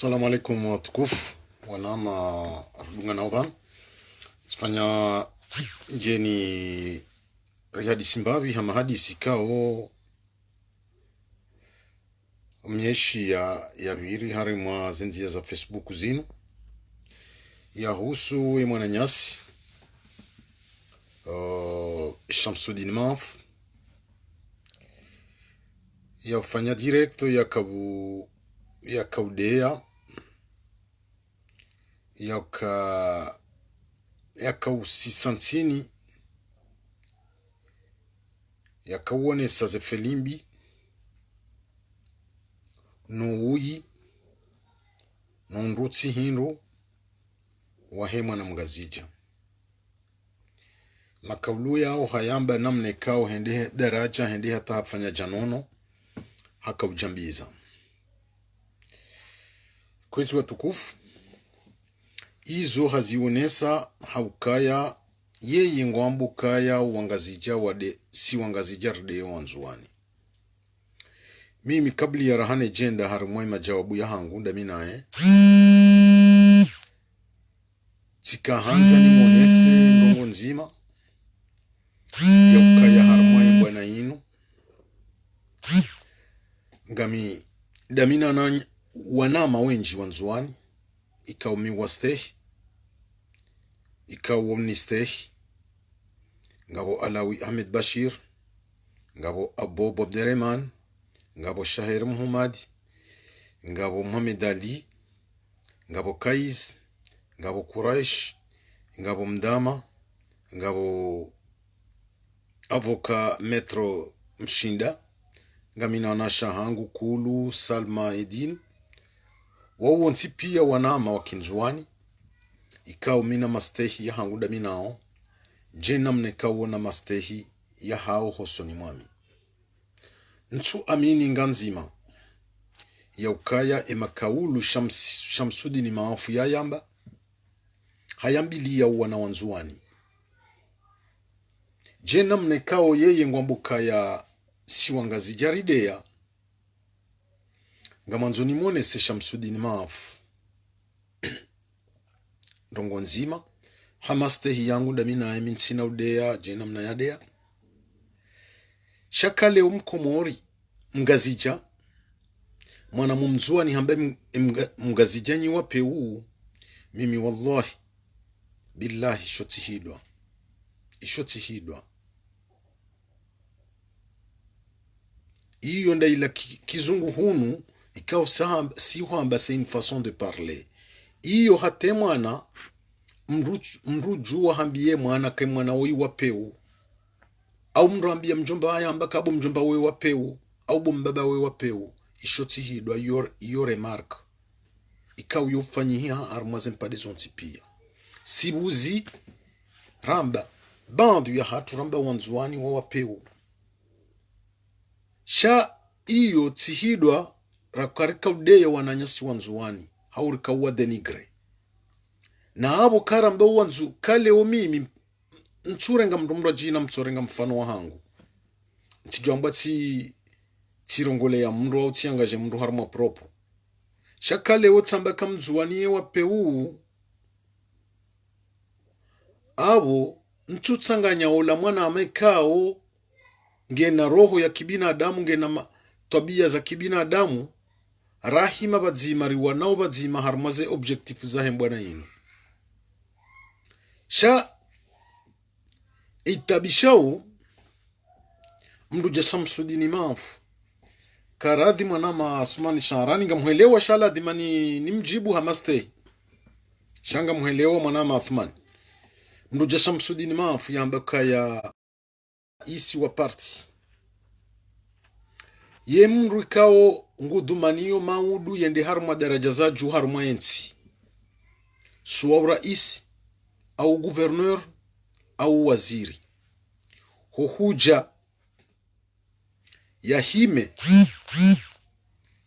Assalamu alaikum watukufu wanama arudunga na uban sifanya jeni rihadisi mbavi hama hadisi kao myeshi ya viri hari mwa zendia za Facebook zinu ya husu mwana nyasi Shamsuddin Maf ya ufanya directo ya kaudea yakausisansini yakauonesa zefelimbi nuuyi nundutsi hindu wahemwa na mgazija makaulu yao hayamba namne kao hende daraja hende hata hafanya janono haka ujambiza kwezi watukufu izo hazionesa haukaya yeye ngwambu kaya wangazija wade si wangazija rde wanzuani. Mimi kabli ya rahane jenda harumwai majawabu ya hangu ndaminae tika hanza ni monese ndongo nzima ya ukaya harumwai bwana inu ngami damina na wanama wenji wanzuani ikaw miwastehi ikaw womnistehi ngabo Alawi Ahmed Bashir ngabo Abo Bobdereman ngabo Shahir Muhammad ngabo Muhammad Ali ngabo Kais ngabo Quraish ngabo Mdama ngabo Avoka Metro Mshinda ngamina na shahangu Kulu Salma Edin wawo nti pia wanama wakinzuani ikao mina mastehi ya hangu daminao jena mnekawo na mastehi ya hao hosoni mwami ntu amini nganzima ya ukaya emakaulu Shamsuddin Maafu ya yamba hayambili ya wana wanzuani jena mnekao yeye ngwambuka ya siwangazi jaridea ngamanzoni mwone se Shamsuddin Maafu ndongo nzima hamastehi yangu damina eminsina udea jena mna yadea shakale umkomori mgazija mwana mumzuani hambe mgazija nyi wape uu mimi wallahi billahi ishotihidwa iyo ndaila kizungu hunu ikao si huamba c'est une façon de parler iyo hate mwana mruju hambie mwana ke mwana oi wapeu au mrambia mjomba haya ambaka abo mjomba we wapeu au bombaba we wapeu ishoti hidwa your remark ikao yofanyia armazen pa des ontipia sibuzi ramba bandu ya hatu ramba wanzuani wa wapeu sha iyo tihidwa rakarika udeya wananyasi wanzuani haurika uwa denigre na abo karamba wanzu kale o mimi nchurenga mdomro jina mtsorenga mfano wa hangu ntijamba tirongole ya mro au tiangaje mro harma propo shakale wotsamba kamzuani wa peu abo ntutsanganya ola mwana amekao ngena roho ya kibinadamu ngena tabia za kibinadamu rahima badzima riwanao badzima harmaze objectif za hembwana yinu sha itabishao mduja Shamsuddin Maafu karadhi mwanama Asmani Sharani ngamwelewa shala dhimani nimjibu hamaste shanga mwelewa mwanama Athman mduja Shamsuddin Maafu yambaka ya isi wa party ye mru ikao ngudumaniyo maudu yende haruma daraja za juu haruma ensi suwa rais au gouverneur au waziri huja ya hime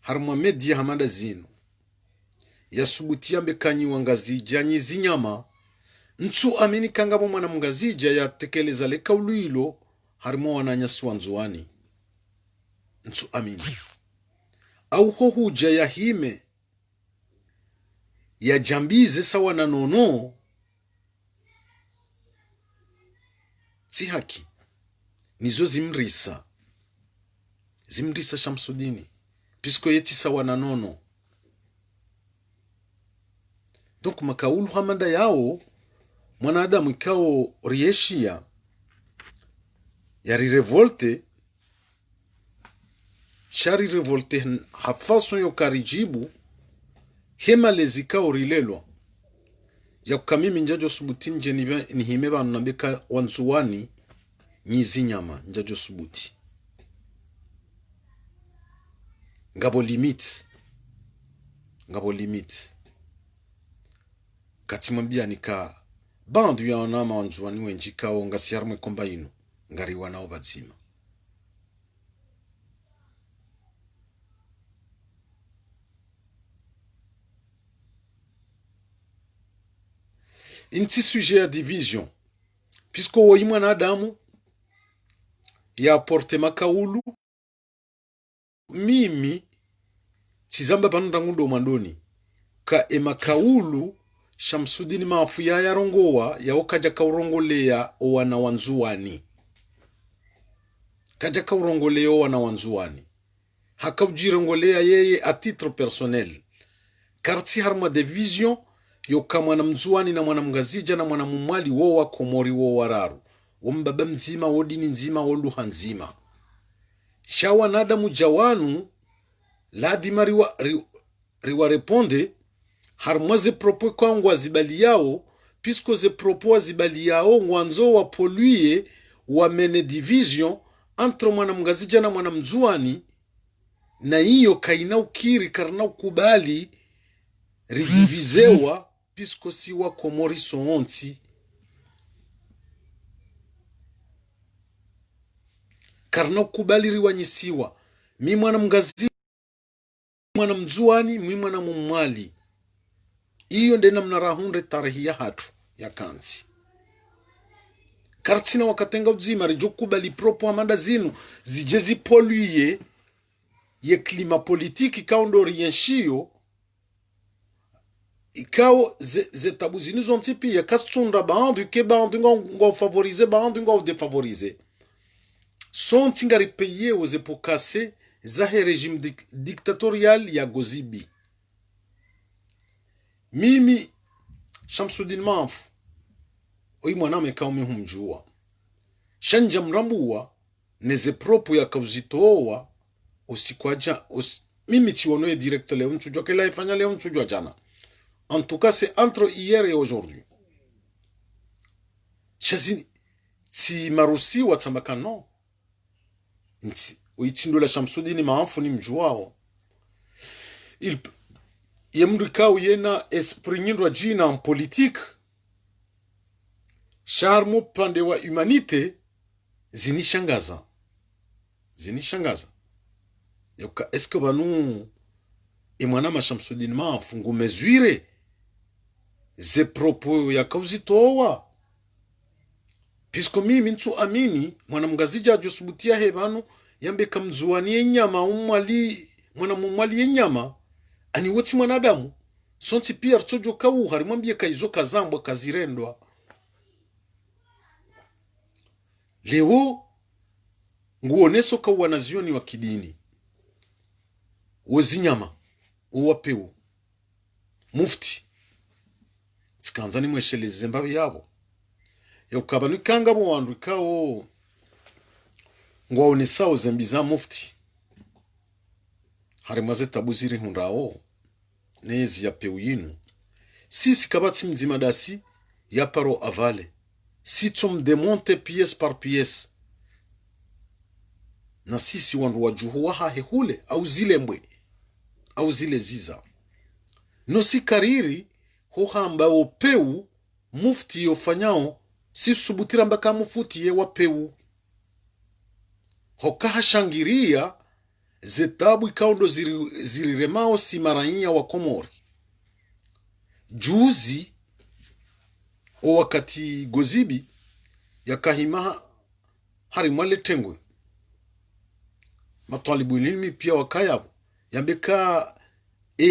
haruma media hamada zinu ya subutia mbekanyi wangazija nyizinyama ntu amini kangabo mwana mngazija ya tekeleza le kaulu ilo haruma wananyasi wanzuani ntu amini au hohuja ya hime ya jambize sawa na nono si haki nizo zimrisa Shamsudini pisko yeti sawa na nono. Donc makaulu hamanda yao mwanadamu ikao rieshia yari revolte shari revolte hafaso yo karijibu hema lezikao rilelwa ya kukamimi njajo subuti nje ni himeba nambeka wanzuwani nyizi nyama njajo subuti ngabo limit katimambia nika bandu ya onama wanzuwani wenjikao ngasiarmwe komba inu ngari wanao bazima. Inti sujet ya division puisque woi mwanadamu ya porte makaulu mimi tizamba panunda ngundo mandoni ka emakaulu Shamsudini maafu ya yarongowa ya okaja kaurongolea owana wanzuwani kaja kaurongolea owana wanzuwani haka ujirongolea yeye a titre personnel karti harma de vision yoka mwana mzuwani na mwana mgazija na mwana mumwali wowa komori wowa raru wombaba mzima wodini nzima woluha nzima shawa nadamu jawanu ladima riwa reponde harma ze propos kwa zibali yao pisko ze propos zibali yao ngwanzo wa poluye wa mene division entre mwana mgazija na mwana mzuwani na hiyo kaina ukiri karna ukubali ridivizewa pisko siwa komori soonti karna ukubali riwanyisiwa mi mwana mgazi mwana mzuwani mi mwana mumwali iyo ndena mnarahunre tarehi ya hatu ya kanzi kartina wakatenga uzima rijokubali propo amanda zinu zijezi poluye ye klima politiki kaundo rienshio ikao ze tabu zinizo ntipi ya kastunda baandu ke baandu ngo favorize baandu ngo defavorize son tingari peye oze pokase zahe regime dictatorial ya Gozibi. Mimi Shamsudin Maafu oi mwaname kaume humjua shanja mrambuwa neze propo ya kauzitowa usikwaja mimi tionoe direct leo nchujwa kela ifanya leo nchujwa jana. En tout cas, c'est entre hier et aujourd'hui. Chazini, si marusi watsambaka no. Uitindo la Shamsudini Maafu ni mjuao. Yemrikao yena esprit nyindwa jina en politique. Charmo pande wa humanité zinishangaza. Yoka eske banu imwanama Shamsudini Maafu ngumezwire ze propos ya kauzitowa pisko mimi ntu amini mwana mgazija ajosubutia hebanu yambe kamzuwani yenyama umwali mwana mumwali yenyama ani woti mwanadamu sonti pia rtojo kawu harimwambie kaizo kazambwa kazirendwa leo nguoneso kawu wanazioni wa kidini wozinyama uwapeu mufti sikanzani mwesheleze mbabe yabo yokabanu kanga mu wandu kao ngwaone sawo zembiza mufti harimaze tabuziri hundawo nezi ya peuyinu sisi kabati mzima dasi ya paro avale si tum demonte pièce par pièce na sisi wandu wajuhu waha hehule au zile mbwe au zile ziza no si kariri hohamba opeu mufti yofanyao si subutira mbaka mufuti ye wapeu hokaha shangiria zetabu ikaundo ziriremao si marainya wa Komori juzi o wakati Gozibi yakahimaha harimwale tengwe matwalibu ilimi pia wakayabo yambeka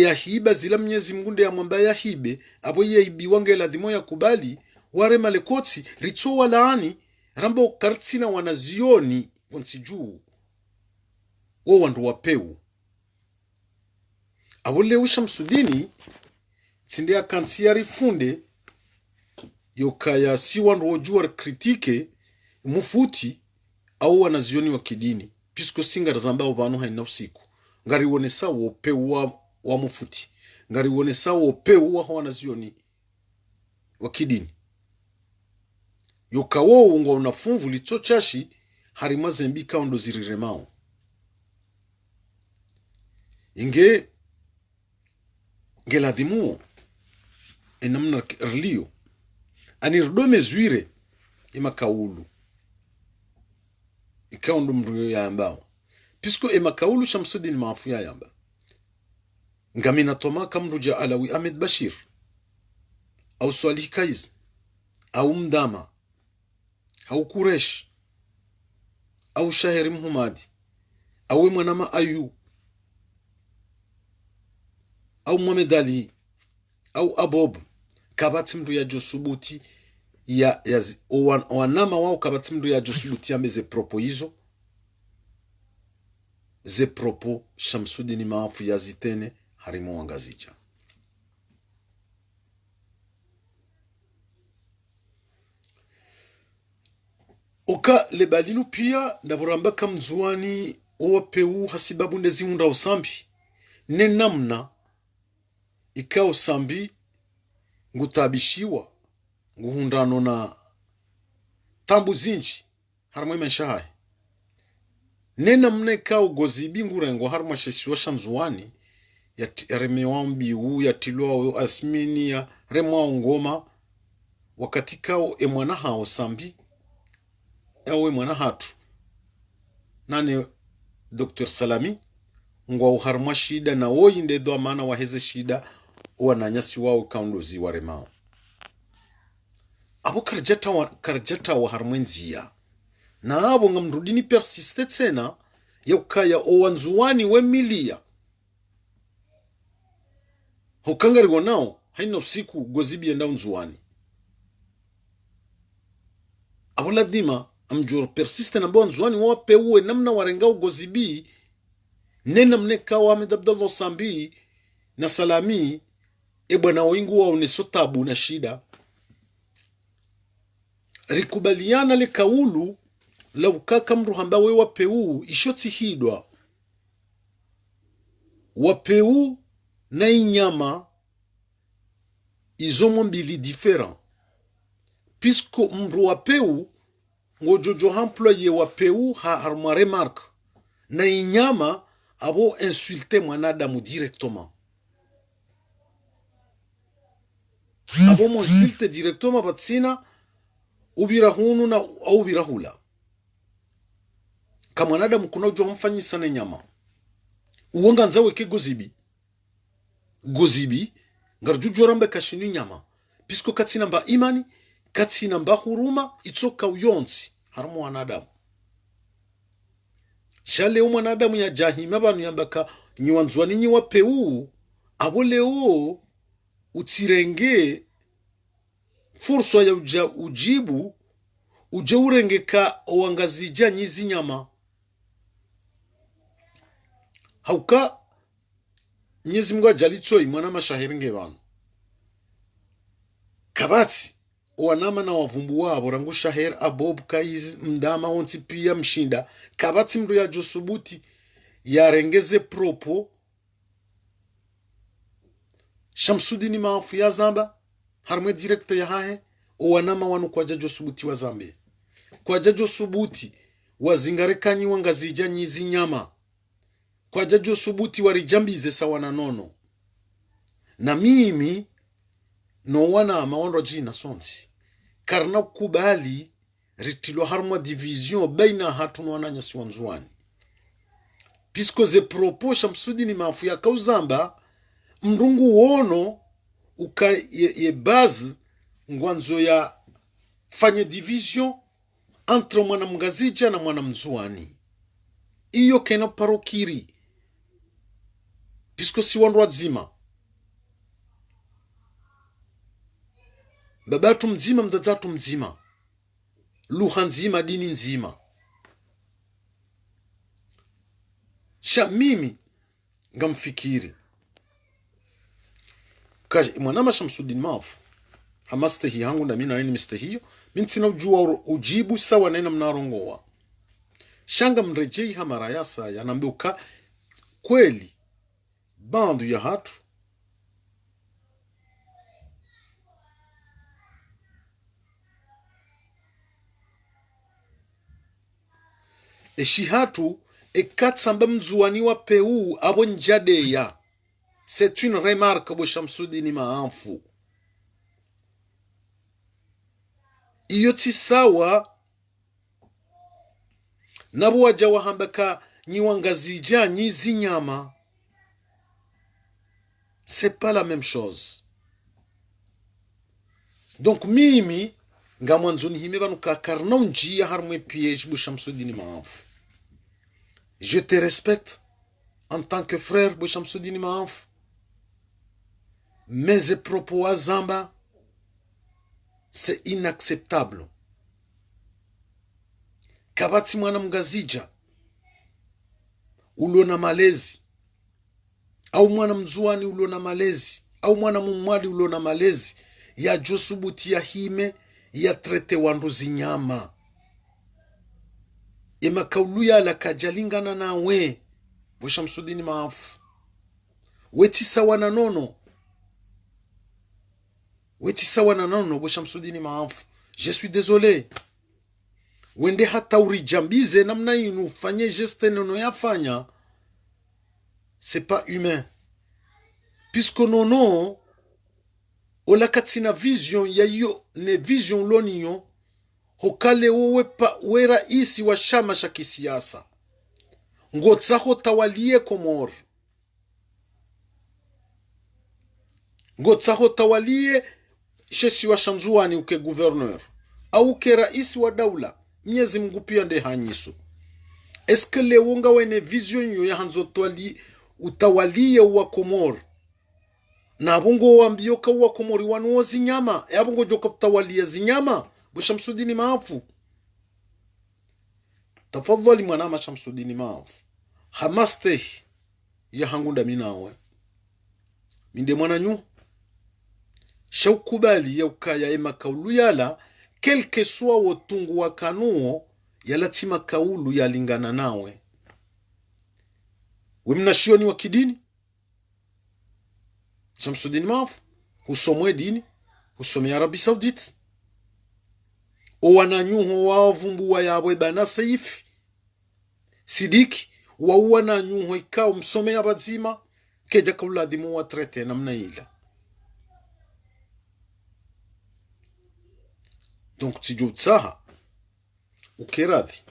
ya hiba zila Mwenyezi Mungu nde ya mwamba ya hibe abo ya hibi wange ladhimo ya kubali ware malekoti ritso walaani rambo kartsina wanazioni wansi juu wo wandu wapeu abule ushamsudini tsinde akantiari funde yokaya si wandu wojua kritike mufuti au wanazioni wa kidini pisko singa zambao vanu haina usiku ngari wonesa wopeu wa mufuti ngari wonesa wopeu wa wanazioni wa kidini yokawo ungo unafunvu litso chashi harima zembi kaundo ziriremao inge ngeladhimu enamna rlio anirdome zwire ima kaulu ikaundo mruyo ya ambao pisko ima kaulu Shamsuddin maafu ya yamba ngamina toma kamruja Alawi Ahmed Bashir au Swalih Kaiz au Mdama au Kuresh au Shaheri Muhammadi au Mwanama Ayu au Muhammad Ali au Abob kabati mdu ya josubuti ya wanama wao kabati mdu ya josubuti ameze propo hizo ze propo Shamsuddin maafu ya zitene harimo wangazija oka lebalinu pia ndaburamba kamzuani owapeu hasibabu ndezi hunda usambi ne namna ika usambi ngutabishiwa nguhundano na tambu zinji harimo imenshahaye ne namna ika ugozibi ngurengo harimo shesiwa shamzuani ya remewambi u ya tilua asmini ya remwa ngoma wakati kao emwana hao sambi ewe mwana hatu nane Dr. Salami ngwa uharma shida na woyi ndedo amana waheze shida wananyasi wao kaundozi waremao abo karjata wa harmenzia na abo ngamrudini persiste tena yaukaya owanzuani we milia hukangari wanao haina usiku gozibi ya ndao nzuani abo ladima amjur persiste na bon zwani wape uwe namna warenga ugozibi nena mneka wa Ahmed Abdallah Sambi na Salami bwana wingu wa unesotabu na shida rikubaliana le kaulu la ukaka mru hamba we wapeu ishoti hidwa wapeu na inyama izomo mbili different puisque mru wapeu ngojojo employé wapeu ha harma remarque na inyama abo insulter mwanadamu directement abo mo insulte directement batsina ubirahunu na au ubirahula kama mwanadamu kuna ujo mfanyisa na nyama uonga nzawe ke gozibi ngarjujo rambe kashini nyama pisko katsina mba imani katsina mba huruma itsoka uyonzi harimo wanadamu shale mwanadamu ya jahima banu yambaka nyiwanzwani nyi wapeu abo leo utirenge fursa ya ujibu uje urengeka owangazija nyizi nyama hauka Mwenyezi Mungu ajalitso imwana mashahiringe banu kabati wanama na wavumbu wabo rangu Shaher Abob Kaiz Mdama onti pia mshinda kabati mdu ya josubuti ya rengeze propo Shamsuddin maafu ya zamba harmwe direkta ya hae wanama wanu kwa jajo subuti wa zambe kwa jajo subuti wazingarekanyi wangazija nyizi nyama kwa jajo subuti warijambize sawa na nono na mimi no wana maondo jina sonsi karna kubali ritilo harmwa division baina hatu no wananya siwanzuani pisko ze propos Shamsuddin maafu ya kauzamba mrungu wono uka ye base ngwanzo ya fanye division entre mwana mgazija na mwana mzuani iyo kena parokiri Pisko si wandu wadzima. Babatu mzima, mzadzatu mzima. Luha nzima, dini nzima. Sha mimi ngamfikiri kaji mwanama Shamsuddin Maafu hamastehi hangu na mina nini mistehiyo min sina ujua ujibu sawa nena mnarongowa shanga mrejei hamara yasa yanambuka kweli bandu ya hatu eshi hatu ekatsamba mzuani wa peu abo njadeya. C'est une remarque bo Shamsuddin Maafu. Iyo tisawa nabo waja wahambaka nyiwangazija nyizi nyama. C'est pas la même chose. Donc mimi nga mwanzoni hime banu kakarna unjia harmwe piège bo Shamsuddin Maafu. Je te respecte en tant que frère bo Shamsuddin Maafu. Mes propos à Zamba, c'est inacceptable. Kabati mwana mgazija, ulona malezi, au mwana mzuani ulona malezi, au mwana mumwali ulona malezi, ya josubuti ya hime, ya trete wanduzi nyama. Ema kauluya la kajalingana na we, bo Shamsuddin Maafu. Wetisa wana nono. Wetisa wana nono bo Shamsuddin Maafu. Je suis désolé. Wende hata urijambize namna inu fanye geste nono yafanya. C'est pas humain. Puisque nono ola katina vision ya yo ne vision loniyo hokale we raisi wa shama sha kisiasa. Ngotsaho tawalie Komoro. Ngotsaho tawalie shesi wa Shanzuani uke gouverneur au ke raisi wa daula. Mnyezi Mungu pia nde hanyiso. Eske leo nga wene vision yo ya hanzo utawalie wa Komoro na abungo wambioka wa Komori wanuo zinyama e abungo joka utawalie zinyama bo Shamsuddin Maafu. Tafadhali mwanama Shamsuddin Maafu hamaste ya hangunda minawe minde mwananyu shaukubali ya ukaya ema kaulu yala kelke suwa wotungu wa kanuo yala tima kaulu ya lingana nawe. Wemnashioni wa kidini Shamsuddin Maafu husomwe dini husome Arabi Saudite owananyuho wavumbuwa yabwe bana Saifi Sidiki wawananyuho ikao msome ya bazima keja kauladhimu wa trete namna ila. Donc tijutsaha ukeradhi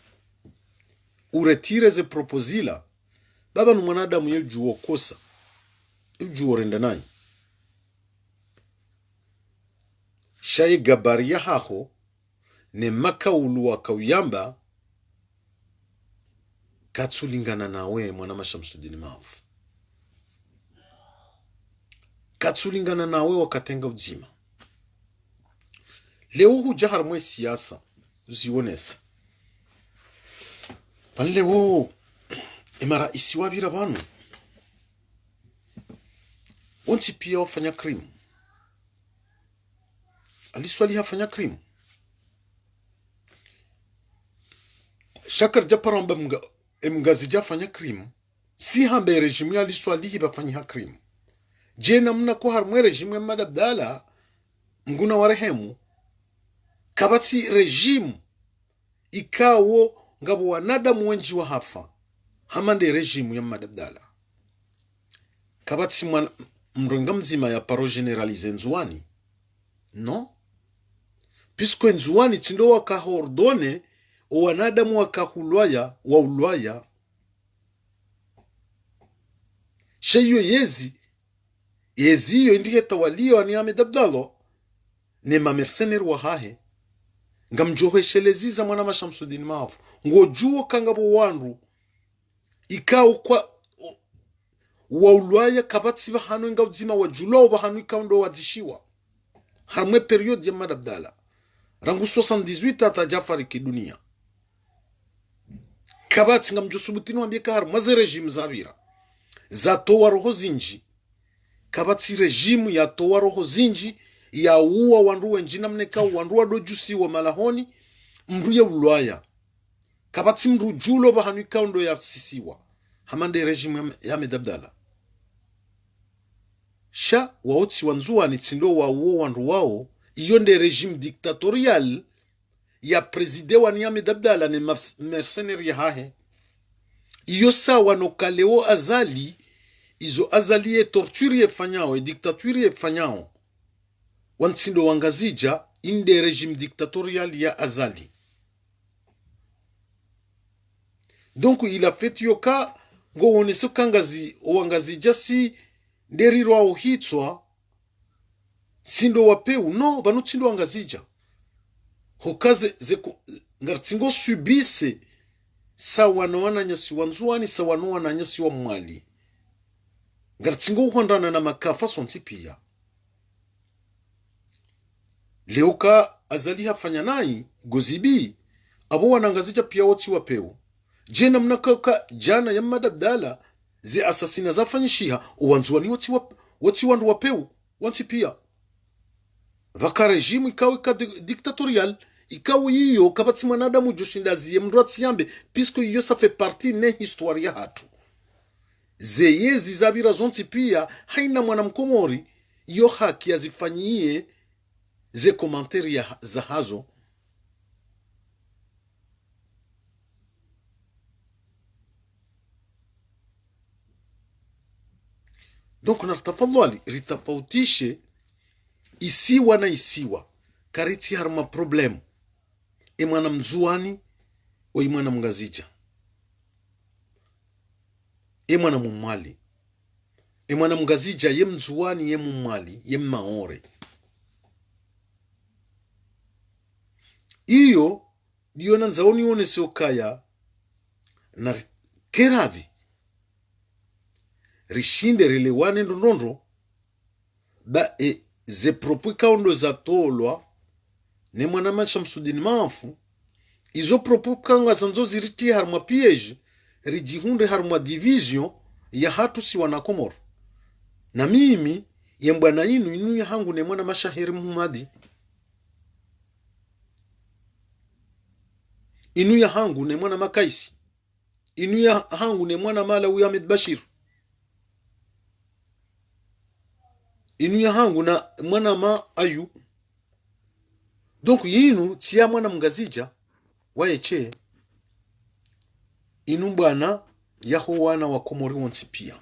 uretire ze proposila baba nu mwanadamu yejuo kosa yejuo renda nai shayi gabari ya haho ne makaulu wa kauyamba katsulingana nawe mwanama Shamsuddin Maafu. Katsulingana nawe wakatenga uzima. Leo hujahar mwe siyasa zionesa. Pan leo emara isi wabira banu. Onti pia wafanya krimu. Aliswali hafanya krimu. Shakar japaramba mgazi jafanya krimu. Si hambe rejimu ya aliswali hibafanya krimu. Jena mna kuhar mwe rejimu ya madabdala mguna warehemu. Kabati rejimu ikawo ngabo wanadamu wenji wa hafa hamande rejimu ya madabdala. Kabati mronga mzima ya paro generalize nzuani. No? Pisko nzuani tindo wakahordone o wanadamu wakahulwaya wa ulwaya. Sheyo yezi iyo indiye tawaliyo ani amedabdalo nema mercenaire wa hahe ngamjohe sheleziza mwanama Shamsuddin Maafu ngojuo kangabo wanru ikao kwa wa ulwaya kabatsi bahanu inga uzima wa julo bahanu ikaundo wazishiwa harmwe period ya madabdala rangu 78 ata Jafari kidunia kabatsi nga mjusubutini wambika harmwe ze regime zavira za towa roho zinji kabatsi regime ya towa roho zinji ya uwa wandu wenjina mneka wandu wa dojusi wa malahoni mru ya ulwaya kabatsi mru julo bahanu ikaundo ya sisiwa hamande regime ya medabdala sha waotsi wanzuwa ni tsindo wa uo wandu wao iyo nde regime dictatorial ya prezide wa Niame Dabdala ni mercenary ya hahe iyo sawa no kaleo azali izo azali ye torture ye fanyao e dictature ye fanyao wantsindo wangazija inde regime dictatorial ya azali. Donc il a fait yoka ngo woneso kangazi wangazija si nderiro au hitswa sindo wapeu no banu tsindo wangazija hokaze ngartingo subise sawa na wananyasi wanzuani sawa na wananyasi wa mwali ngartingo uhondana na makafa sonti pia leuka azali hafanya nai gozibi abo wanangazija pia woti wapeu jena mnakaka jana ya madabdala zi asasina zafanyishiha uwanzuani woti wandu wapeu wanti pia vaka regime ikaw dictatorial ikaw iyo kabatsi mwanadamu joshindaziye mrwatsi yambe puisque iyo ça fait partie ne histoire ya hatu zeyezi zabira zonti pia haina mwana mkomori iyo haki azifanyie ze komanteri ya za hazo donc nartafadhali ritafautishe isiwa na isiwa kariti harma problem imwana mzuani o imwana mngazija imwana mumwali imwana mngazija ye mzuani ye mumwali ye maore iyo diyo nanzaoni one seokaya na keradhi rishinde relewane ndondondro ba ze propos kaundo za tolwa ne mwana macha msudini mafu izo propos kanga zanzo ziriti harma piège rijihunde harma division ya hatu si wanakomoro na mimi ye mbwana inu ya hangu ne mwana mashahiri Muhammadi inu ya hangu ne mwana makaisi inu ya hangu ne mwana Malawi Ahmed Bashir inu ya hangu na mwana ma ayu donc yinu tia mwana mngazija waeche inu bwana yaho wana wa komori wonsi pia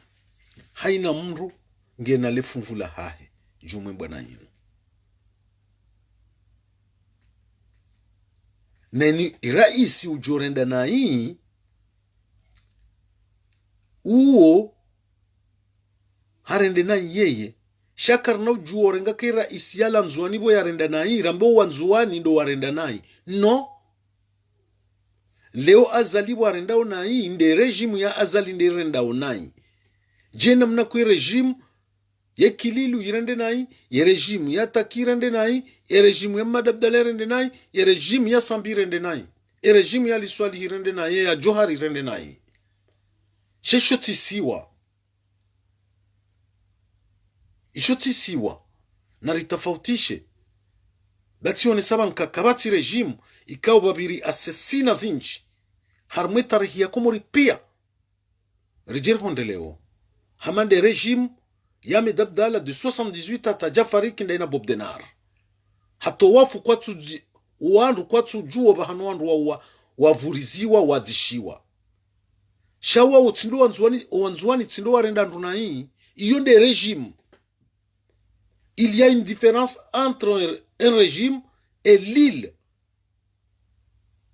haina mru ngena lefunvula hahe jume bwana yinu neni raisi ujorenda na hii uo harende na yeye shakar na ujuorenga kira isiala nzuani bo yarenda nai rambo wanzuani ndo warenda nai no leo azali warenda nai nde regime ya azali nde renda nai jena mna kwe regime ye kililu yirende nai ye regime ya takirende nai ye regime ya madabdala rende nai ye regime ya sambire rende nai ye regime ya liswali rende nai ya johari rende nai sheshoti siwa ishoti siwa na ritafautishe bati one saba nkakabati regime ikaw babiri asesina zinchi harmwe tarihi ya komori pia rijir hondeleo hamande regime ya medabdala de 78 ata Jafari kindaina Bob Denar hato wafu kwa juo bahanu wandu wavuriziwa wadzishiwa shawa utsindo wanzuani tsindo warenda nduna hii iyo nde regime. Il y a une différence entre un régime et l'île.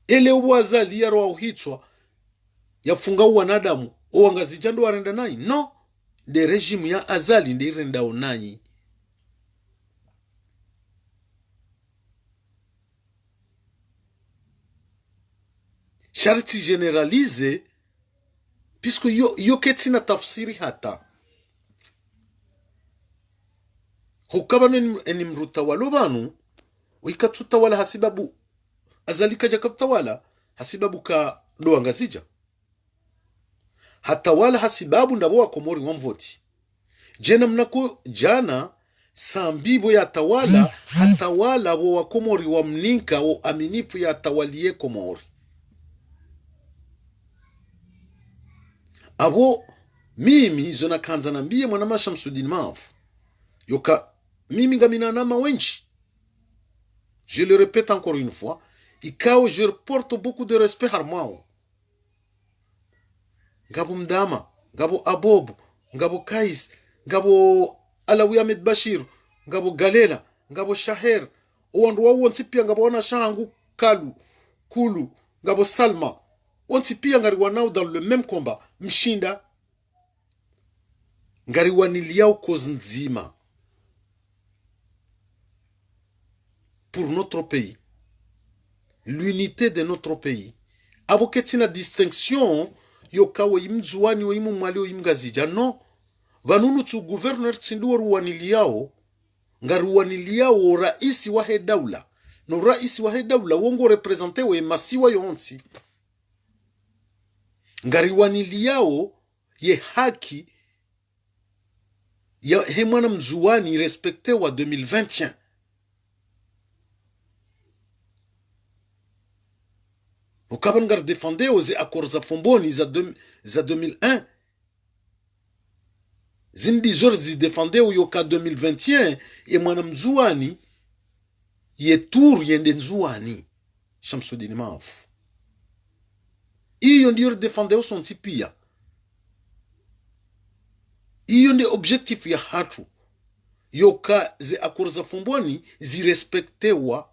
Ele wazali ya roa uhitswa ya funga wanadamu owangazijando warenda nai no de regime ya azali ndi renda onai sharti generalize puisque yo ketina tafsiri hata hukaba eni mrutawalo banu wikatutawala hasibabu azalika jakatawala hasibabu ka doa ngazija hatawala hasibabu ndabo wa komori wamvoti jena mnako jana sambibo ya tawala hatawala wa komori wa mninka wa aminifu ya tawalie komori abo mimi zona kanza nambie mwanama Shamsuddin Maaf yoka mimi ngamina nama wenchi. Je le répète encore une fois, ikao je porte beaucoup de respect harmao. Ngabo Mdama, ngabo Abob, ngabo Kais, ngabo Alawi Ahmed Bashir, ngabo Galela, ngabo Shaher, owandu wa wonsi pia ngabo wana shahangu Kulu, ngabo Salma. Wonsi pia ngari wanao dans le même combat, mshinda. Ngari waniliao kozi nzima. Pour notre pays, l'unité de notre pays. Aboketina distinction yokawa imzuani wa imu mwalio imgazija. Non, vanunu tu gouverneur tsinduwa ruwaniliao, ngaruwaniliao raisi wahe daula. No raisi wahe daula wongo represente we masiwa yonsi. Ngariwaniliao ye haki ya hemwana mzuani respecte wa 2021. Ukabangar défendait aux accords za Fomboni za 2001. Zindi zorzi défendait au yoka 2021 et mwana mzuani ye tour yende nzuani Shamsuddin Maaf. Iyo ndio défendait au son tipia. Iyo ndio objectif ya hatu yoka ze accords za Fomboni zirespectewa.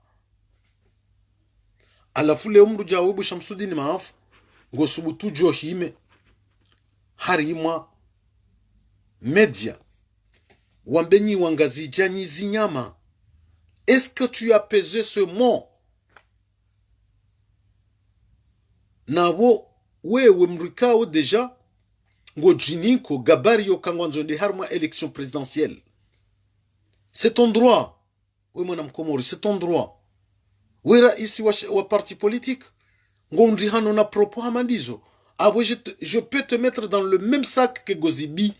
Alafu leo mru jawabu Shamsuddin Maaf ngo subutu johime harima media wambenyi wangazija nyizi nyama. Est-ce que tu as pesé ce mot? Nabo wewe mrikao deja ngo jiniko gabari yo kangwanzonde harma élection présidentielle. C'est ton droit. Oui mwana mkomori, c'est ton droit. Wera isi wa parti politique ngondi hano na propos hamandizo abo je peux te mettre dans le même sac que Gozibi,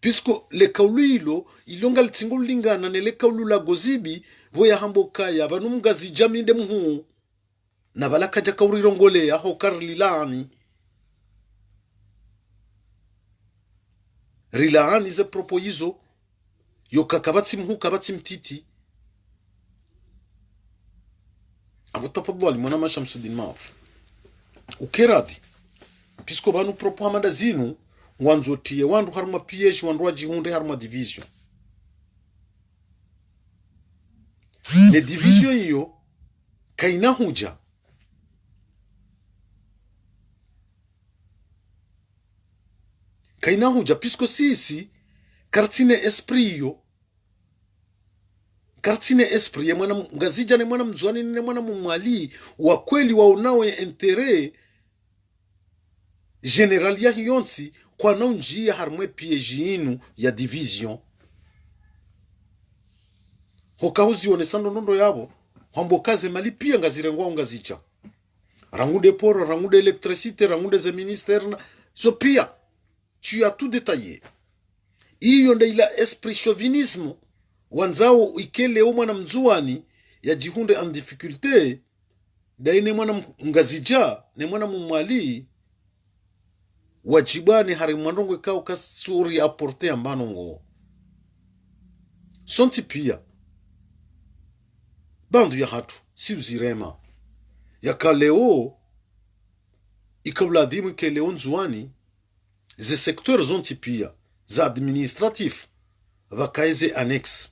puisque le kaulilo ilonga ltingol lingana ne le kaulu la Gozibi boya hamboka ya banumgazi jaminde muhu na balaka jakauri rongole ya hokar lilani rilani ze propos hizo yoka kabati mhu kabati mtiti. Abu tafadhali mwana Shamsuddin Maaf ukeradhi pisko banu propos hamada zinu wanzotie wandu harma piège wandu wajihunde harma division. Le division hiyo kaina huja pisko sisi kartine esprit yo kartine esprit ya mwana ngazija ne mwana mzwani ne mwana mumwali wa kweli waonawe intérêt general ya hiyonsi kwa naunjia harmwe piège inu ya division. Hokahuzi onesando nondo yabo hambokaze mali pia ngazirengwa ngazicha rangude poro rangude électricité rangude ze ministère so pia tu as tout détaillé. Iyo nda ila esprit chauvinisme wanzao ikele mwana mzuani ya jihunde en difficulté daine mwana ngazija ne mwana mumwali wajibani hari mwandongo kao kasuri apporter ambanongo sonti pia bandu ya hatu si uzirema ya kaleo ikawladhimu ikeleo nzuani ze secteur zonti pia za administratif vakaeze annex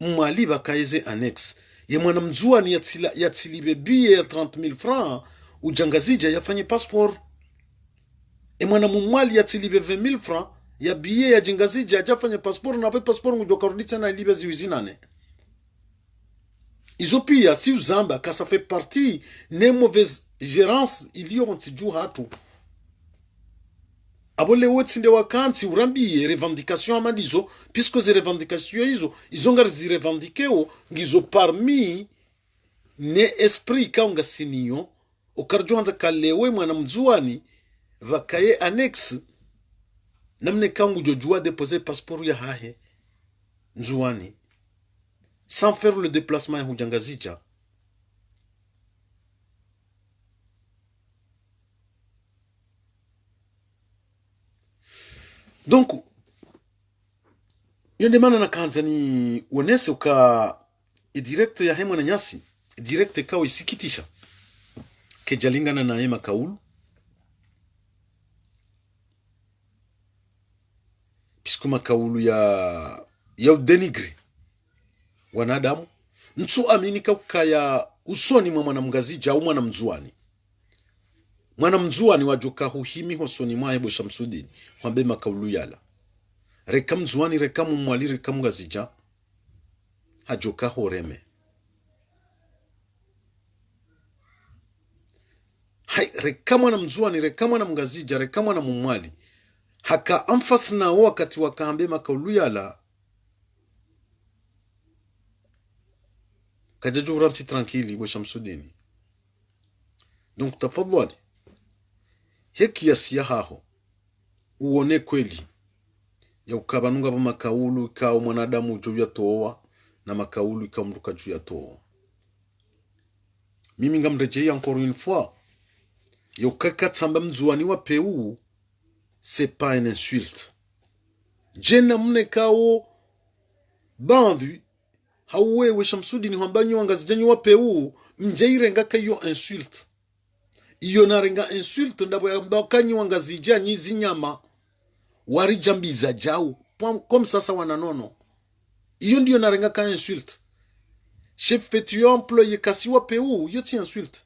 mwali vakaeze annex ye mwana mzuani ya tilibe biye ya 30,000 francs ujangazija yafanye passeport e mwana mumwali ya tilibe 20,000 francs ya biye ya jingazija yafanye passeport na passeport ngujoka ruditsa na ilibe ziwizinane. Izo pia si uzamba ka ça fait partie ne mauvaise gérance iliyo ntiju hatu abole wotsinde wakansi urambie revendication amadizo puisque ze revendication hizo ngari zirevendikeo ngizo parmi ne esprit kaunga siniyo ukarjuanza kalewe mwana mzuani vakaye annex namne kangu jojua déposer passeport ya hahe nzuani sans faire le déplacement ya hujangazija. Donc yonde mana na kanza ni onese uka direct ya hemwa na nyasi direct kawa isikitisha kejalingana na hema kaulu pisku makaulu ya udenigre wanadamu ntu aminika kukaya usoni mwa mwanamgazija au mwanamzuani wajoka huhimi hosoni mwa hebo Shamsudini wambe makaulu yala reka mzuani reka mwali reka mgazija hajoka horeme hai reka mwanamzuani reka mwanamgazija reka mwanamwali haka amfas na wakati wakaambe makaulu yala kajaju ranti tranquille bo Shamsudini. Donc tafadhali heki ya siyahaho uone kweli ya ukabanunga pa makaulu ikao mwanadamu juu ya toa na makaulu ikamruka juu ya toa. Mimi ngamrejea encore une fois ya ukaka tsamba mzuani wa peu c'est pas une insulte. Jena mne kao bandu hauwewe Shamsudini hambanyo wangazijanyi wa peu mjaire ngaka yo insulte. Iyo narenga insulte ndabo ya mbakanyi wangazija nyizi nyama warijambiza jau comme sasa wananono. Iyo ndiyo narenga ka insulte. Chef fetu employé kasi wa peu yo ti insulte.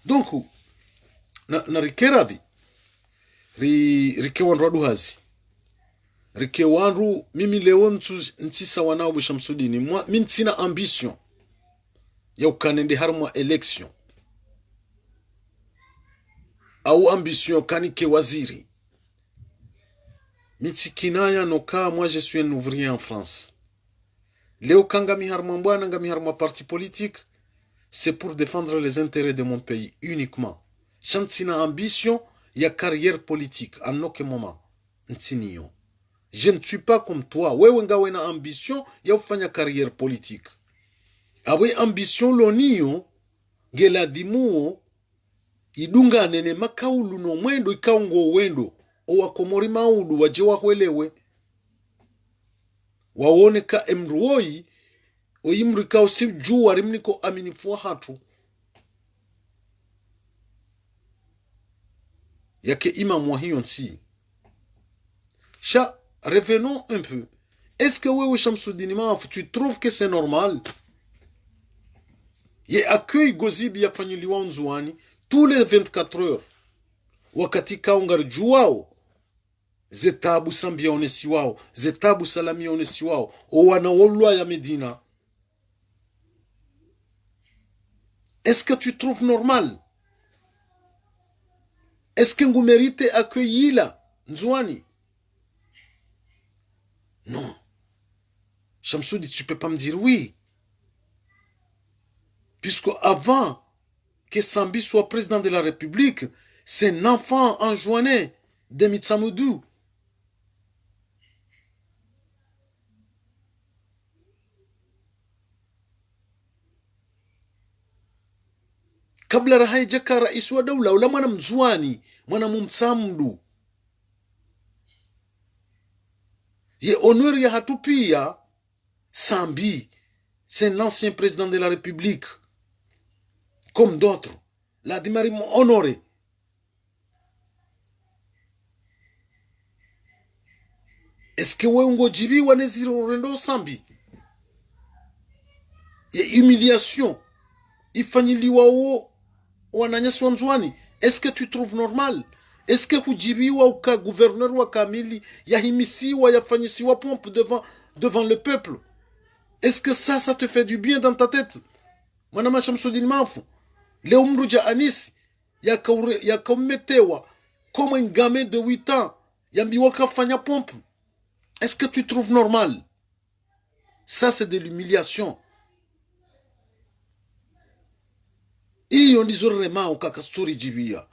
Donc na rikeradi rike wanradu hazi rike wanru mimi leo ntisa wanao bu Shamsudini mimi sina ambition ya ukanende harma election au ambition kanike waziri mitikinaya noka moi je suis un ouvrier en France leo kanga mi harma mbwana ngami harma parti politique c'est pour défendre les intérêts de mon pays uniquement. Chantina ambition ya carrière politique en aucun moment ntiniyo. Je ne suis pas comme toi. Wewe ngawe na ambition ya ufanya carrière politique. Awe ambition loniyo ngela dimuo idunga nene makaulu no mwendo ikaungo wendo owa komori maudu waje wahwelewe waone ka emruoi oyimrika osi juu warimniko aminifuwa hatu yake imam wa hiyo nsi. Sha, revenons un peu. Est-ce que wewe Shamsudini Maaf, tu trouves que c'est normal? Ye accueil gozibi ya fanyiliwa nzuani tous les 24 heures. Wakati kaungar juwao. Zetabu sambia onesi wao. Zetabu salami onesi wao. Owana wolwa ya Medina. Est-ce que tu trouves normal? Est-ce que vous méritez accueillir là, Nzouani? Non. Shamsoudi, tu peux pas me dire oui. Puisque avant que Sambi soit président de la République, c'est un enfant enjoigné de Mitsamoudou. Kabla rahajaka rais wa daula ula mwana mzwani mwana mumsamdu ye honneur ya hatupia Sambi c'est l'ancien président de la République comme d'autres la dimari honoré est-ce que we ungo jibi waneziro rendo Sambi ye humiliation ifanyiliwa o wananyasi wa Nzwani? Est-ce que tu trouves normal? Est-ce que hujibiwa uka gouverneur wa kamili yahimisiwa yafanyisiwa pompe devant le peuple? Est-ce que ça te fait du bien dans ta tête? Mwana Shamsuddin Mafu. Leo mruja Anisi. Yakametewa. Comme un gamin de 8 ans. Yambiwa kafanya pompe. Est-ce que tu trouves normal? Ça, c'est de l'humiliation. Iyo ndizo rema ukakastori jibia.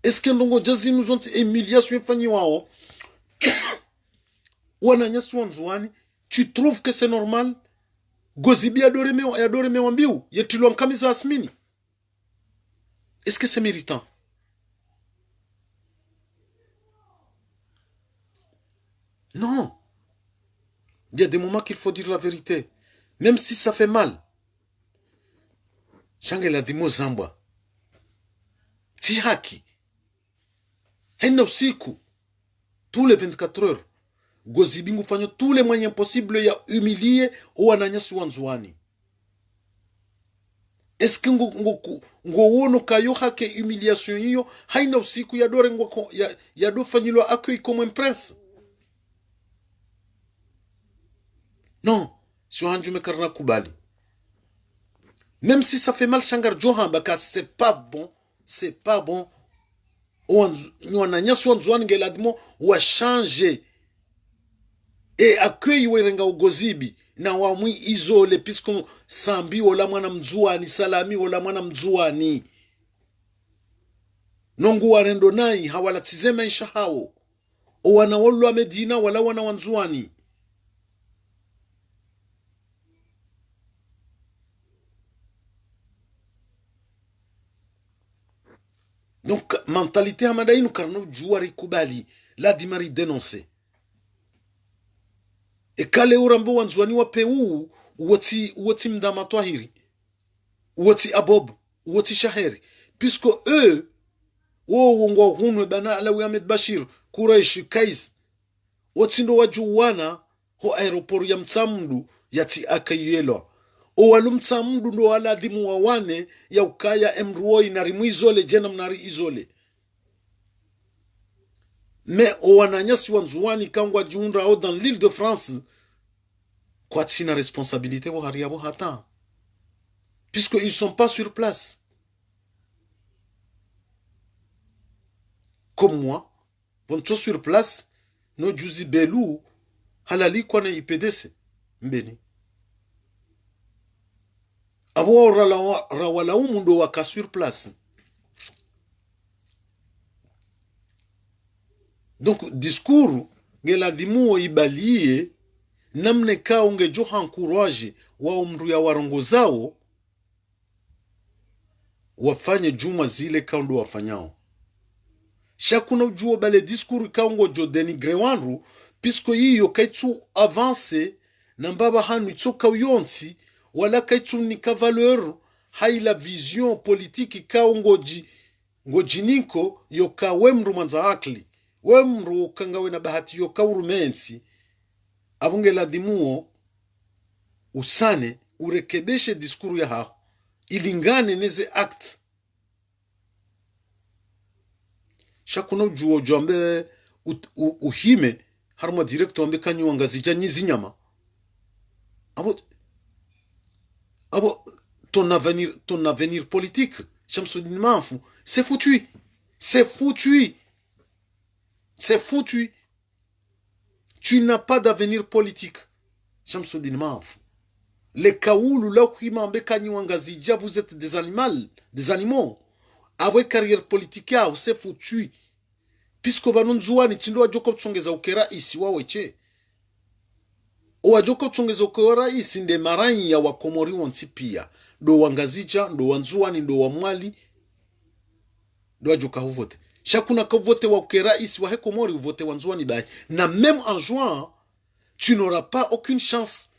Est-ce que ndongo jazi nous ont humiliation fanyi wao? Wananyasi wanzuani. Tu trouves que c'est normal? Gozibi adore me wambiu. Yetilwa nkamiza asmini. Est-ce que c'est méritant? Non. Il y a des moments qu'il faut dire la vérité. Même si ça fait mal. Shangela dimo zambwa. Ti haki. Haina usiku. Tous les 24 heures. Gozibingu fanyo tous les moyens possibles ya humilier wananyasi wanzuani. Est-ce que ngo wono kayo hake humiliation hiyo haina usiku ya dore ngo ya do fanyilo accueil comme un prince? Non, si on karna kubali. Même si ça fait mal Shangar Johan baka c'est pas bon, c'est pas bon. Wananyasi wanzuani ngeladimo wa changer et accueil werenga ugozibi na wamwi izole puisque sambi wala mwana mzuani salami wala mwana mzuani nongu warendo nai hawala tizema isha hao o wana wolu wa Medina wala wana wanzuani. Donc mentalité hamadai nous karno juari kubali la dimari dénoncer. Et kale urambo wanzuani wa peu uwati mdamatwahiri uwati abob uwati shaheri puisque eux wongo hunwe bana Alawi Ahmed Bashir Quraish Kais watindo wajuwana ho aeroport ya Mtsamdu yati akayelo o walu Mtsamdu ndo wala dhimu wawane ya ukaya emruoi na rimu izole jena mnari izole mais o wananyasi wanzuani kangwa jundra o dans l'île de France quoi tina responsabilité wo hariabo hata puisque ils sont pas sur place. Comme moi, bon tu sur place no juzi belu halali kwa na IPDC mbeni abo rawala umundo waka sur place. Donc discours ngela dimu ibalie namne ka unge johan courage wa umru ya warongo zao wafanye juma zile kaundo wafanyao. Chacun ujuo bale discours kaungo jo denigre wanru puisque hiyo kaitu avance na mbaba hanu itsoka uyonsi wala kaitu ni valeur hai la vision politique kaungo ngojininko yoka wemru manza akli wemru kangawe na bahati yoka urumensi abunge la dimuo usane urekebeshe diskuru ya hao ilingane neze act. Shakuna ujuo jombe uhime harma directo ambe kanyu angazija nyizi nyama abo ton avenir politique Shamsuddin Mafu c'est foutu, c'est foutu, c'est foutu. Tu n'as pas d'avenir politique Shamsuddin Mafu. Les kaoulou là où ambe kanyu angazija vous êtes des animaux. Awe carrière politique yao c'est foutu. Puisque banunzuani tindo wajoko tsongeza ukera isi waweche. O wajoko tsongeza ukera isi nde maranyi ya wakomori wansi pia. Do wangazija, do wanzuani, do wamwali. Do wajoka huvote. Chakuna kavote wa ukera isi wa hekomori uvote wanzuani bayi. Na même en juin, tu n'auras pas aucune chance.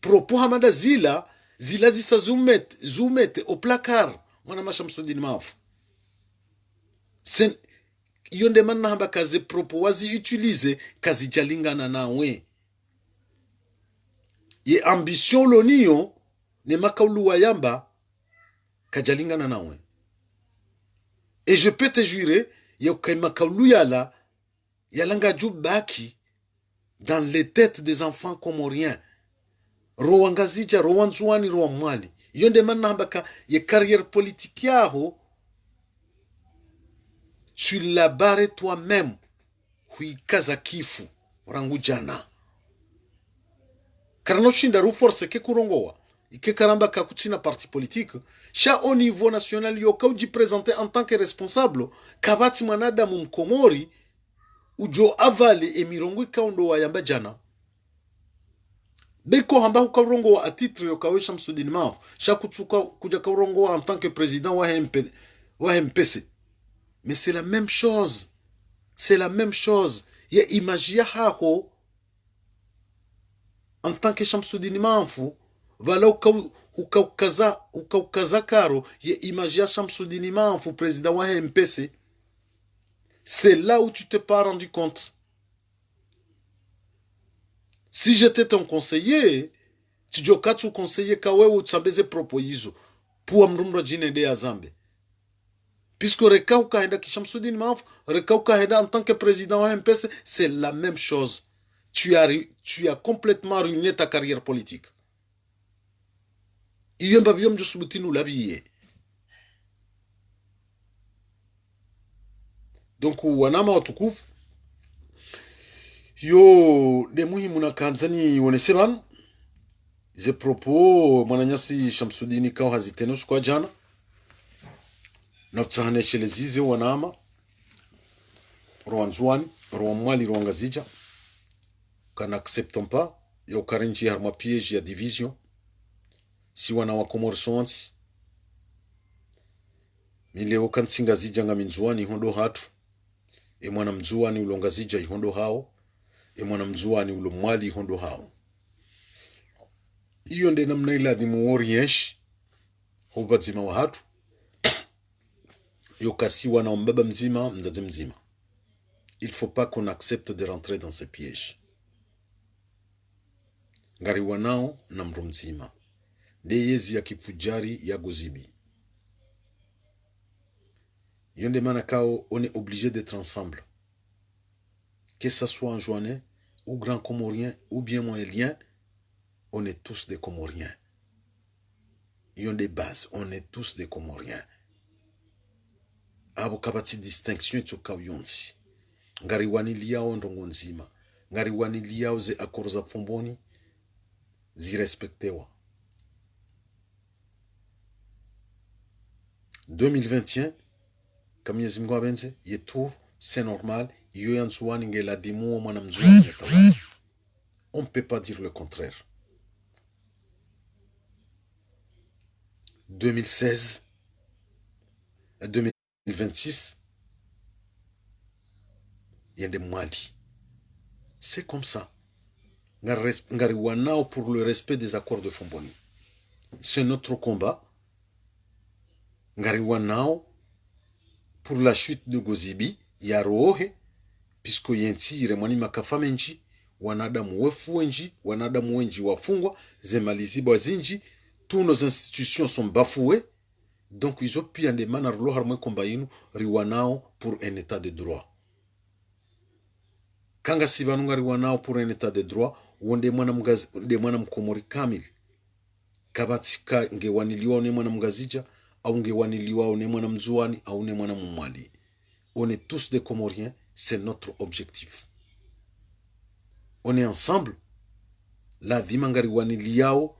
Propos hamada zila zisa zoumete au placard. Mwana Shamsuddin Mafu. Yonde manna hamba kazi propo wazi utilize kazi jalingana nawe. Ye ambition loniyo ne makaulu wayamba kajalingana nawe. Et je peux te jurer ye kai makaulu yalanga jubaki dans les têtes des enfants comoriens. roa ngazija roa nzuani roa mwali iyo nde maana hambaka ye carrière politique yaho tu la barre toi-même huikaza kifu rangu jana karano shinda ru force ke kurongowa ike karamba ka kutina parti politique sha au niveau national yo ka uji présenter en tant que responsable kabati mwanadamu mkomori ujo avale emirongo ikaundo wa yamba jana beko hamba hukarongo wa a titre yo kawe Shamsuddin Maf sha kutuka kuja kaurongo en tant que président wa MPC mais c'est la même chose, c'est la même chose. Ya imagine haho en tant que Shamsuddin Manfu vala ukaukaza karo ya imagine Shamsuddin Manfu président wa MPC. C'est là où tu t'es pas rendu compte. Si j'étais ton conseiller, tu jokas tu conseiller kawe ou tsambeze propoizo pour amrumro jine de azambe. Puisque Rekauka Heda Kishamsuddin Maf, Rekauka Heda en tant que président MPC, c'est la même chose. Tu as complètement ruiné ta carrière politique. Il y a un babium de Souboutin l'habillé. Donc, wanama watukufu, yo de muhimu na kanzani woneseban, ze propos mwananyasi Shamsuddin kao hazitenos kwa jana, na tsahaneshe lezize wanama roanzwani roamwali roangazija kana acceptons pas yo karenji harma piège ya division si wana wa commerçants mileo kantsingazija ngaminzwani hondo hatu e mwana mzuani ulongazija hondo hao e mwana mzuani ulomwali hondo hao iyo nde namna iladhimu oriesh hobazima wa hatu yokasiwa na mbaba mzima mzazi mzima. Il faut pas qu'on accepte de rentrer dans ces pièges. Ngari wanao na mru mzima. Nde yezi ya kifujari ya gozibi. Yonde manakao, on est obligé d'être ensemble. Que ça soit en Joanais, ou grand Comorien, ou bien moélien, on est tous des Comoriens. Yonde base, on est tous des Comoriens. Abo kabati distinction tsoka yonsi ngari waniliao ndongo nzima ngari waniliao ze accords za fomboni zirespectewa 2021 kamyezi mgo abenze yetu c'est normal yo yansuani ngela dimu mwana mzuri on peut pas dire le contraire 2016 2026 yende mwali c'est comme ça ngari wanao pour le respect des accords de Fomboni c'est notre combat ngari wanao pour la chute de Gozibi ya rohe puisque yentire mwani makafamenji wanadamu wefu wenji wanadamu wenji wafungwa zemaliziba zinji tous nos institutions sont bafouées. Donc, ils ont pu en demander à l'Oharmoy Kombayinu, Riwanao pour un état de droit. Kanga Sibanunga Riwanao pour un état de droit, ou on demande Mkomori Kamil. Kabatsika ngewaniliwa ne mwana mgazija, au ngewaniliwa ne mwana mzuani, au ne mwana mumwali. On est tous des Comoriens, c'est notre objectif. On est ensemble. La dimangari waniliao,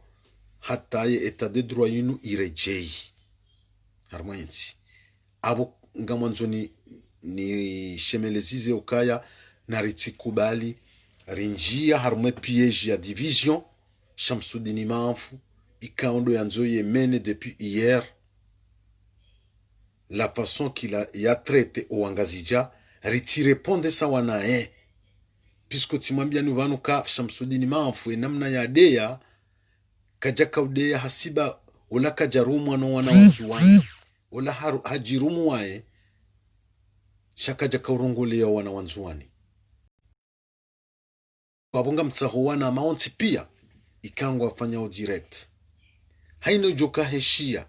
hataye état de droit yinu irejei. Harmoyensi abo ngamanzo ni shemelezize ukaya na ritikubali rinjia harmwe piège ya division Shamsuddin Manfu ikaondo yanzo yemene depuis hier la façon qu'il a traité Ouangazija ritireponde sawa na puisque timwambia nuvanuka Shamsuddin Manfu namna ya deya kajaka udeya hasiba ulaka jarumu ano wana wajuwani ola hajirumu wae shakaja kaurongolea wana wanzuani wabunga mtsaho wana maonti pia ikango afanyao direct haino joka heshia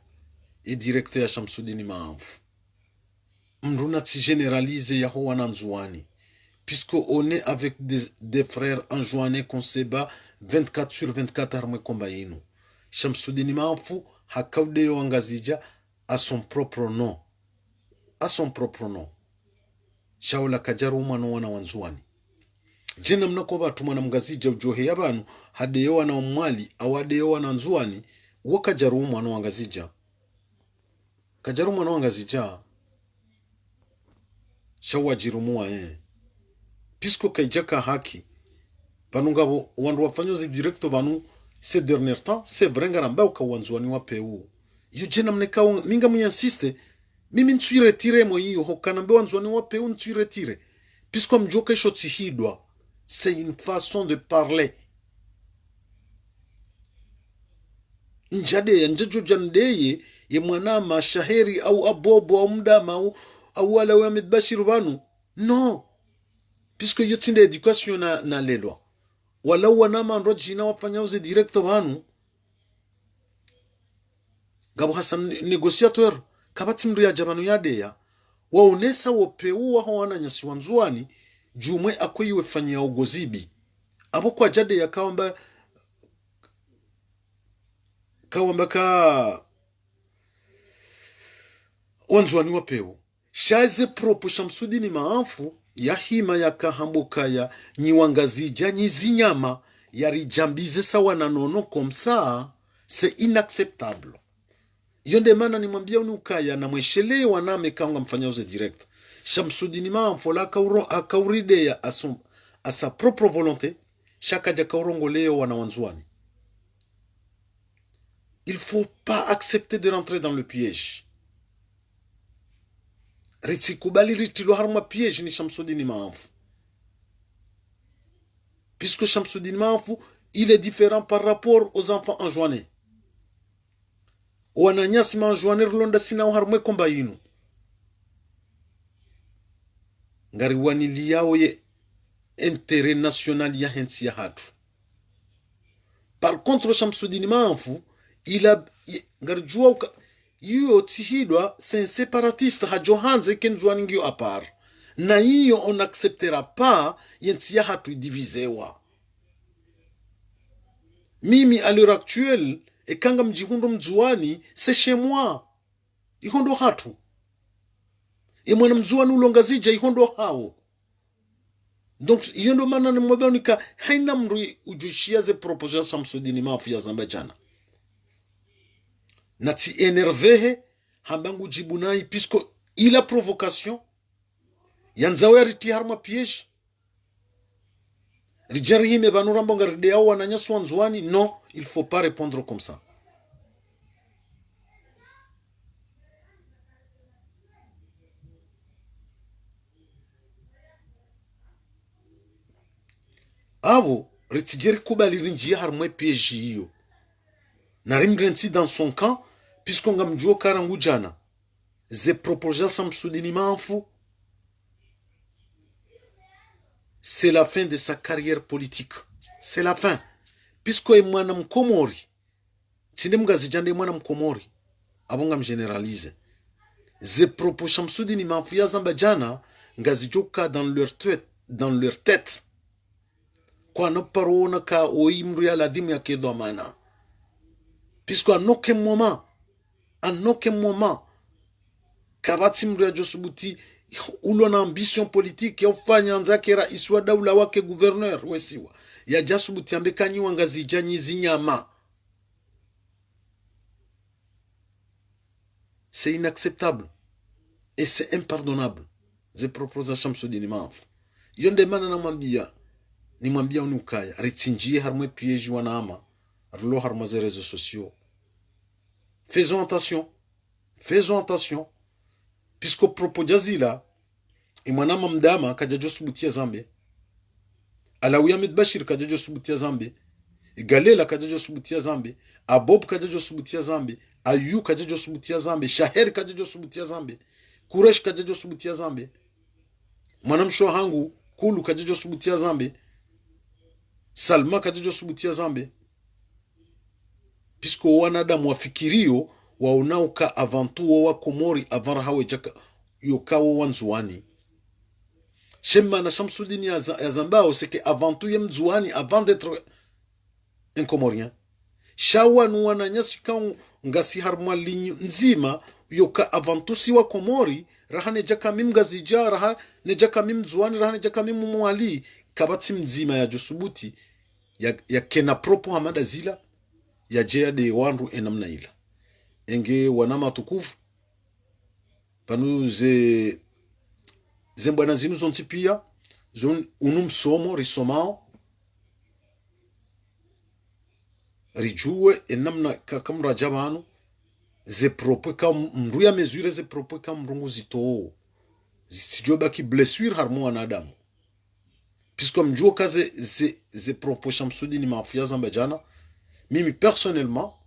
direct ya Shamsuddin Manfu mruna ti generalize ya ho wana nzuani puisqu'on est avec des frères enjoignés qu'on se bat 24 sur 24 armés combat yinu. Shamsuddin Mahafu hakaude wangazija à son propre nom. À son propre nom. Shaula kajaru umano wana wanzuani. Jena mnako batu mwana mgazija ujohe yabanu hadeyo na umwali awadeyo na nzuani wakajaru umano wangazija. Kajaru umano wangazija shawa jirumua Pisco kaijaka haki panungabo wandu wafanyozi directo vanu ces derniers temps c'est vrai ngaramba ukawanzuani wa peu yo jena mneka minga mwinsiste mimi ntui retire mo hiyo hokanambe wanzuani wa peu ntui retire puisque mjoka shoti hidwa c'est une façon de parler njade njejo jandeye ye mwanama shaheri au abobo au mdama au wala wa medbashir banu non puisque yo tinde education na lelwa wala wanama ndojina wafanya uze directo banu gabo hasan négociateur kabati mri ya jabanu yadeya waonesa wopeu wa wana nyasi wanzuani jumwe akwiwe fanya ugozibi abo kwa jade ya kawamba ka wanzuani wapeu shaze propo Shamsuddin Mahafu ya hima ya kahambuka ya niwangazija nyizinyama ya rijambize sawa na nono komsa c'est inacceptable. Yonde mana ni mwambia unukaya na mweshele waname kaunga mfanya uze direct. Shamsuddin Mahafu la akauride ya à sa propre volonté chaka ja kaurongoleo wanawanzuani. Il faut pas accepter de rentrer dans le piège. Ritsikubali ritilo harma piège ni Shamsuddin Mahafu. Puisque Shamsuddin Mahafu, il est différent par rapport aux enfants enjoinés. Wananyasi manjoiner londa sina harma komba yinu. Ngari wanili yao ye intérêt national ya hensi ya hatu. Par contre Shamsuddin Mahafu, il a ngari jua iyo tihidwa c'est un séparatiste hajo hanze kenjwani ngio apart na iyo on acceptera pas yensi ya hatu divisewa mimi à l'heure actuelle et kanga mjihundo mjuani c'est chez moi ihondo hatu e mwana mjuani ulongazija ihondo hao donc ihondo mana ni mwabanika haina mrui ujushia ze proposition Shamsuddin Mahafu ya Zambajana nati énervé hambangu jibunai puisque il a provocation yanzawe riti harma piège rijari me banurambo ngaride au wananya swanzwani non il faut pas répondre comme ça abo ritijeri kubali rinji harma piège hiyo na rimrensi dans son camp puisqu'on a mjuo karangu jana ze proposa Shamsuddin Mahafu c'est la fin de sa carrière politique c'est la fin puisque mwana mkomori tinde mgazijande mwana mkomori abonga mgeneralize ze proposa Shamsuddin Mahafu ya Zambajana ngazijoka dans leur tête kwa no parona ka oimru ya ladimu ya kedo mana puisqu'à aucun moment kabati mru ya josubuti ulo na ambition politique ya ufanya nzakera iswa daula wake gouverneur wesiwa ya jasubuti ambekanyi wangazi janyi zinyama c'est inacceptable et c'est impardonnable ze proposa Shamsuddin Mahafu yonde mana na mwambia unukaya ritinjie harmwe piège wanama arlo harma ze réseaux sociaux faisons attention puisque propos jazila imwanama mdama kajajo subutia zambe alawiya medbashir kajajo subutia zambe galela kajajo subutia zambe abob kajajo subutia zambe ayu kajajo subutia zambe shaher kajajo subutia zambe kuresh kajajo subutia zambe mwanamsho hangu kulu kajajo subutia zambe Salma kajajo subutia zambe puisque wanadamu wafikirio waonauka avant tout wa komori avant hawe jaka yokawo wanzuani Shemma na Shamsuddin ya Zambao, c'est que avant tout yem Zouani, avant d'être un Comorien. Shawa nuwana nyasi kau ngasi harma linyu nzima, yoka avant tout siwa Komori, raha nejaka mim gazija, raha nejaka mim Zouani, raha nejaka mim mwali, kabati mzima ya Josubuti, ya kena propo hamada zila, ya jea de wanru enamna ila. Enge wanama tukufu, panu zembwana zinu zonti pia, unum somo risomao, rijue enamna kakamra jabanu, ze propos kam mruya mesure ze propos kam mrungu zito. Sijoba ki blessure harmo anadamu. Puisque mjuo kaze ze propos Shamsuddin mafia Zambajana, mimi personnellement,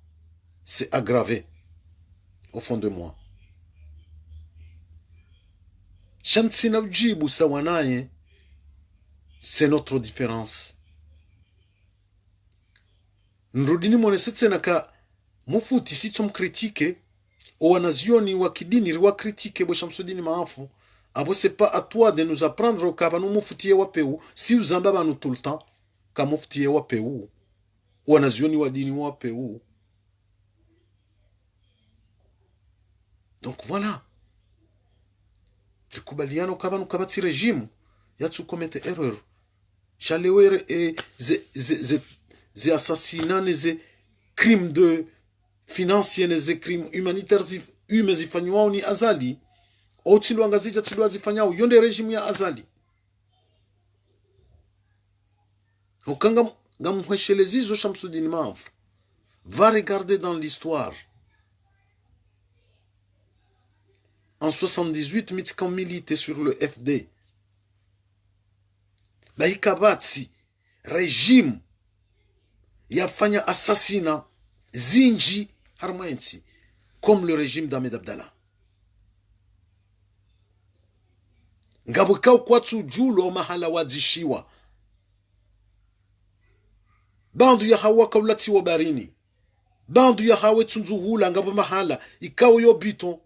c'est aggravé au fond de moi. Shantsina ujibu sawanaye, c'est notre différence. Nrudini mwonesetse naka mufuti sitom kritike, o wanazioni wa kidini riwa kritike bo Shamsuddin maafu, abo c'est pas à toi de nous apprendre ka banu mufutie wa peu, si uzamba banu tout le temps, ka mufutie wa peu, wanazioni wa dini wa peu. Donc voilà. Tukubaliano kabanu kabati régime, yatsu komete erreur. Chalewere ze assassinats, ze crimes de financiers, ze crimes humanitaires, zifanywa ni azali. O tilwangazija tilwa zifanyao, yonde régime ya azali. Okanga ngamuheshelezizo Shamsuddin Maaf. Va regarder dans l'histoire. En 78, Mitkan militait sur le FD. Baikabatsi, régime, yafanya assassinat, zinji, harmaensi, comme le régime d'Ahmed Abdallah. Ngabukau kwatsu julo mahala wadzishiwa. Bandu ya hawa kaulati wabarini. Bandu ya hawe tsunzuhula ngabu mahala, ikaw yo biton.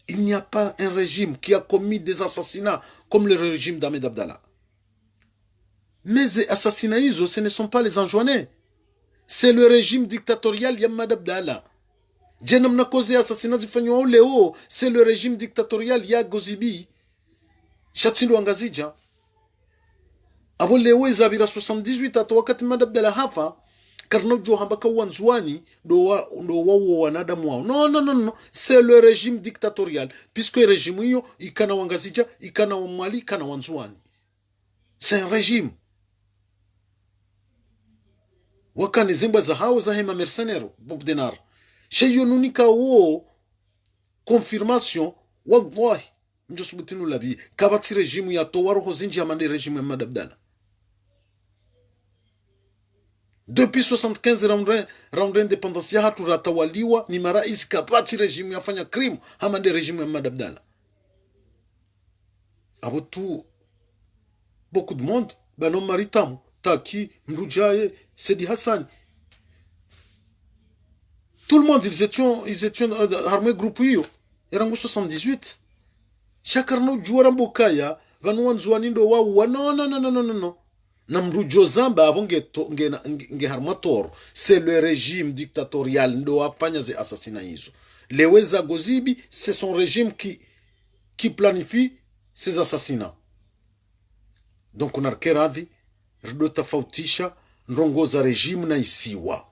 Il n'y a pas un régime qui a commis des assassinats comme le régime d'Ahmed Abdallah. Mais ces assassinats, ce ne sont pas les enjoignés. C'est le régime dictatorial d'Ahmed Abdallah. C'est le régime dictatorial ya Gozibi. Chatindo Angazija. Abo leo izabira 78 ata wakati Ahmed Abdallah hafa. Karnojo hambaka wanzwani do wanadamu wao. Non. C'est le régime dictatorial. Puisque le régime hiyo ikana wangazija, ikana wamali, ikana wanzwani. C'est un régime. Wakani zimba za hao za hema mercenaire Bob Denar. Sheyo nunika wo confirmation wallahi njosubutinu labi kabati régime ya towaro hozinji amande régime ya Ahmed Abdallah. Depuis 75 round independence ya hatu ratawaliwa ni marais kabati régime yafanya crime amande régime ya Ahmed Abdallah. Abotu beaucoup de monde banom maritam Taki Mroujaye Sedi Hassan. Tout le monde, ils étaient armés groupés. Ils étaient en 78. Chakarno Jouarambo Kaya, Vanouan Zouanindo Wawa, non. Namrujo Zamba, c'est le régime dictatorial, Ndo Apanya ze assassinats. Les Weza Gozibi, c'est son régime qui planifie ces assassinats. Donc on a Keradi, Rdo Tafautisha, Nrongoza régime na isiwa.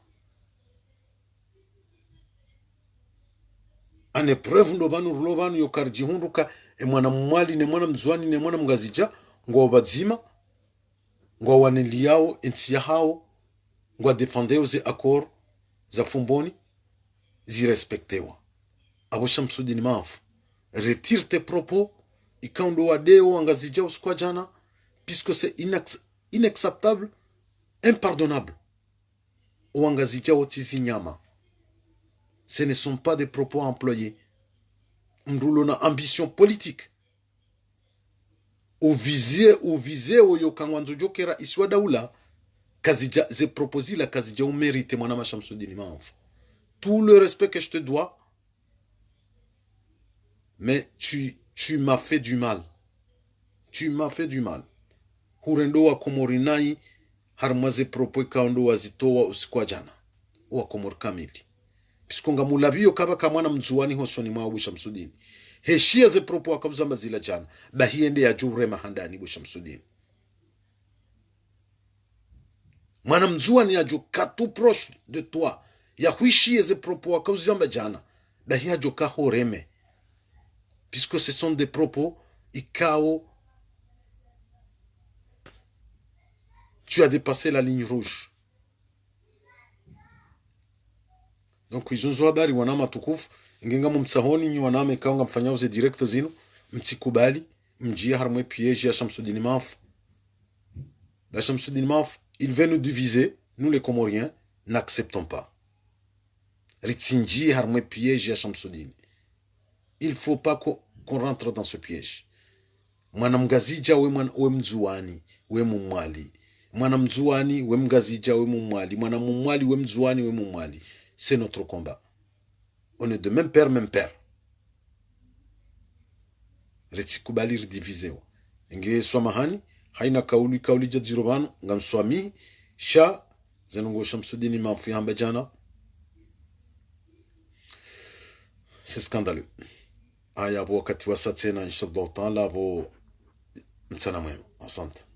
En épreuve ndobanu rulobanu yokarjihunduka mwana mwali ne mwana mzwani ne mwana mgazija ngo bazima ngo waniliao ensi hao ngo defendeo ze accord za fumboni zirespectewa. Abo Shamsuddin Maaf, retire tes propos ikando wadeo angazija uskwa jana puisque c'est inacceptable, impardonnable. Ouangazija otizi nyama. Ce ne sont pas des propos employés. Ndulona ambition politique. Ou visé au yokangwanzo jokera iswa daula kazija ze proposi la kazija ou mérite mon ama Shamsuddin Maaf. Tout le respect que je te dois, mais tu tu m'as fait du mal, tu m'as fait du mal. Hurendo wa Komorinai harmaze propos kaundo wazitoa usiku wa jana wa Komor kamili piskonga mulabio kaba kamwana mzuani hosoni mwa Shamsudini heshia ze propos akavuza mazila jana bahiende ya jure mahandani Shamsudini mwana mzuani ya joka tout proche de toi ya huishie ze propos akavuza majana bahia joka horeme puisque ce sont des propos ikao tu as dépassé la ligne rouge. Donc izunzo habari wanama tukufu ingenga mumtsahoni nyi waname kaunga mfanya uze direct zinu mtsikubali mjia harmwe piège ya Shamsudini Maf. La Shamsudini Maf, il veut nous diviser, nous les Comoriens n'acceptons pas. Ritsinji harmwe piège ya Shamsudini. Il faut pas qu'on rentre dans ce piège. Mwana mgazija we mzuani we mumwali. Mwana mzuani we mgazija we mumwali. Mwana mumwali we mzuani we mumwali. C'est notre combat. On est de même père, même père. Retsikubali ridiviseo. Inge swamahani, haina kauli jadzirobano, ngam swami, sha, zenongo Shamsudini Maf hamba jana. C'est scandaleux. Aya bo wakati wa saa tena inshallah taala bo mtsana mwema. Asante.